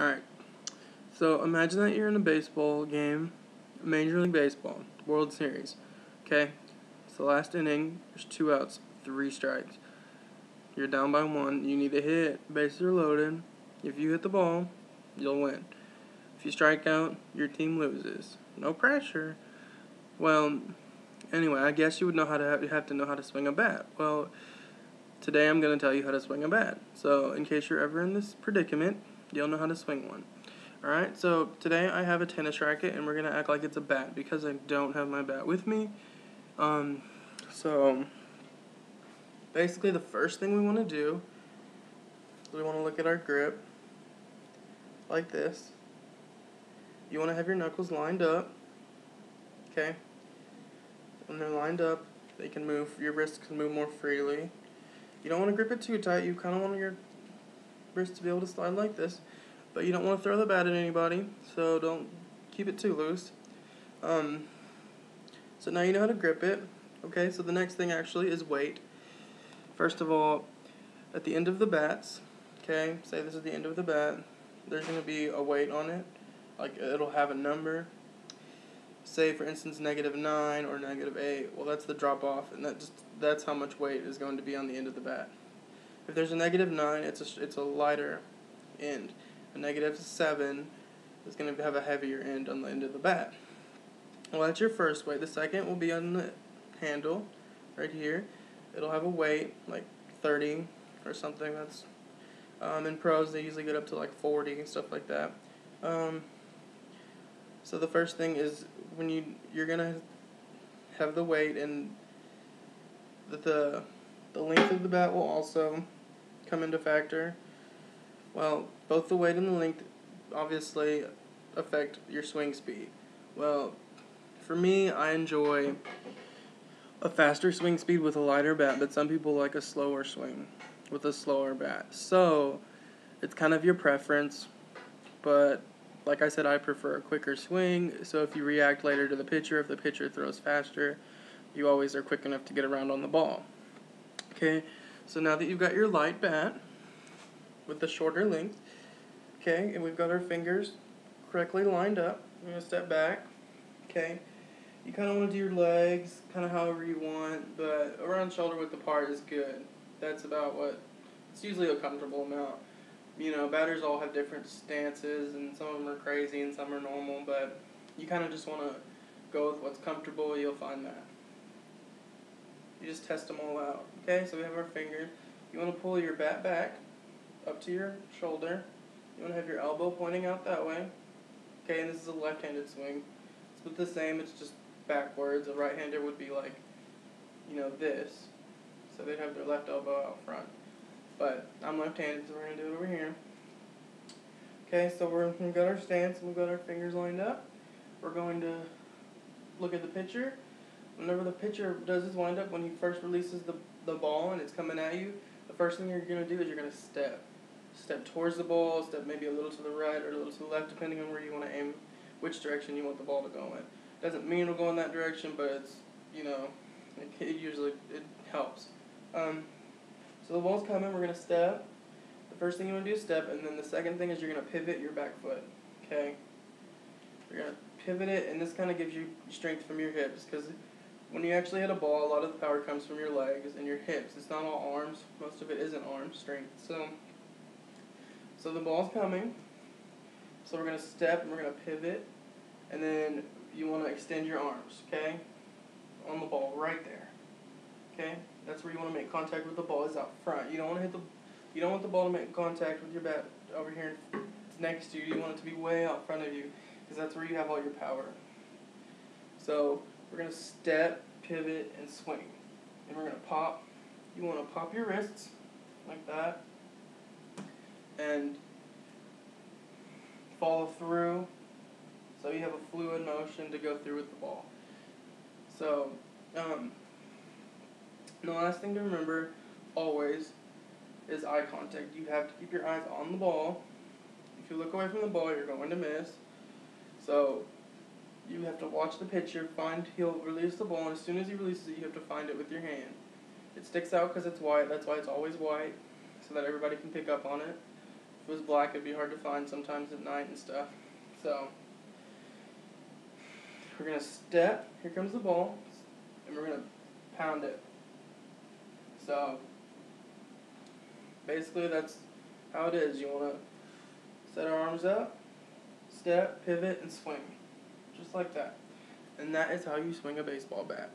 Alright, so imagine that you're in a baseball game, Major League Baseball, World Series, okay? It's the last inning, there's 2 outs, 3 strikes. You're down by 1, you need to hit, bases are loaded. If you hit the ball, you'll win. If you strike out, your team loses. No pressure. Well, anyway, I guess you would know how to have to know how to swing a bat. Well, today I'm going to tell you how to swing a bat. So, in case you're ever in this predicament, you'll know how to swing one. Alright, so today I have a tennis racket and we're going to act like it's a bat because I don't have my bat with me. So basically the first thing we want to do is we want to look at our grip like this. You want to have your knuckles lined up, okay? When they're lined up, they can move, your wrists can move more freely. You don't want to grip it too tight, you kind of want your wrist to be able to slide like this. But you don't want to throw the bat at anybody, so don't keep it too loose. So now you know how to grip it. Okay, so the next thing actually is weight. First of all, at the end of the bats, okay, say this is the end of the bat, there's going to be a weight on it. Like, it'll have a number. Say, for instance, -9 or -8. Well, that's the drop-off, and that's how much weight is going to be on the end of the bat. If there's a -9, it's a lighter end. A -7 is going to have a heavier end on the end of the bat. Well, that's your first weight. The second will be on the handle, right here. It'll have a weight, like 30 or something. That's in pros, they usually get up to like 40 and stuff like that. So the first thing is when you're going to have the weight, and the length of the bat will also come into factor. Well, both the weight and the length obviously affect your swing speed. Well, for me, I enjoy a faster swing speed with a lighter bat, but some people like a slower swing with a slower bat. So, it's kind of your preference, but like I said, I prefer a quicker swing, so if you react later to the pitcher, if the pitcher throws faster, you always are quick enough to get around on the ball. Okay, so now that you've got your light bat with the shorter length, okay, and we've got our fingers correctly lined up, we're going to step back, okay. You kind of want to do your legs kind of however you want, but around shoulder width apart is good. That's about it's usually a comfortable amount. You know, batters all have different stances, and some of them are crazy and some are normal, but you kind of just want to go with what's comfortable. You'll find that. You just test them all out. Okay, so we have our fingers. You want to pull your bat back up to your shoulder. You want to have your elbow pointing out that way. Okay, and this is a left-handed swing. It's the same, it's just backwards. A right-hander would be like, this. So they'd have their left elbow out front. But I'm left-handed, so we're going to do it over here. Okay, so we've got our stance, and we've got our fingers lined up. We're going to look at the pitcher. Whenever the pitcher does his wind-up, when he first releases the ball and it's coming at you, the first thing you're going to do is you're going to step. Step towards the ball, step maybe a little to the right or a little to the left, depending on where you want to aim, which direction you want the ball to go in. Doesn't mean it'll go in that direction, but it's, it usually helps. So the ball's coming, we're going to step. The first thing you want to do is step, and then the second thing is you're going to pivot your back foot, okay? You're going to pivot it, and this kind of gives you strength from your hips, because when you actually hit a ball, a lot of the power comes from your legs and your hips. It's not all arms. Most of it isn't arm strength. So the ball's coming, so we're going to step, and we're going to pivot, and then you want to extend your arms, okay, on the ball right there, okay? That's where you want to make contact with the ball, is out front. You don't want the ball to make contact with your bat over here next to you. You want it to be way out front of you, because that's where you have all your power. So we're going to step, pivot, and swing. And we're going to pop. You want to pop your wrists like that and follow through, so you have a fluid motion to go through with the ball. So, the last thing to remember, always, is eye contact. You have to keep your eyes on the ball. If you look away from the ball, you're going to miss. So, you have to watch the pitcher, he'll release the ball, and as soon as he releases it, you have to find it with your hand. It sticks out because it's white, that's why it's always white, so that everybody can pick up on it. If it was black, it'd be hard to find sometimes at night and stuff. So, we're going to step. Here comes the ball. And we're going to pound it. So, basically that's how it is. You want to set our arms up, step, pivot, and swing. Just like that. And that is how you swing a baseball bat.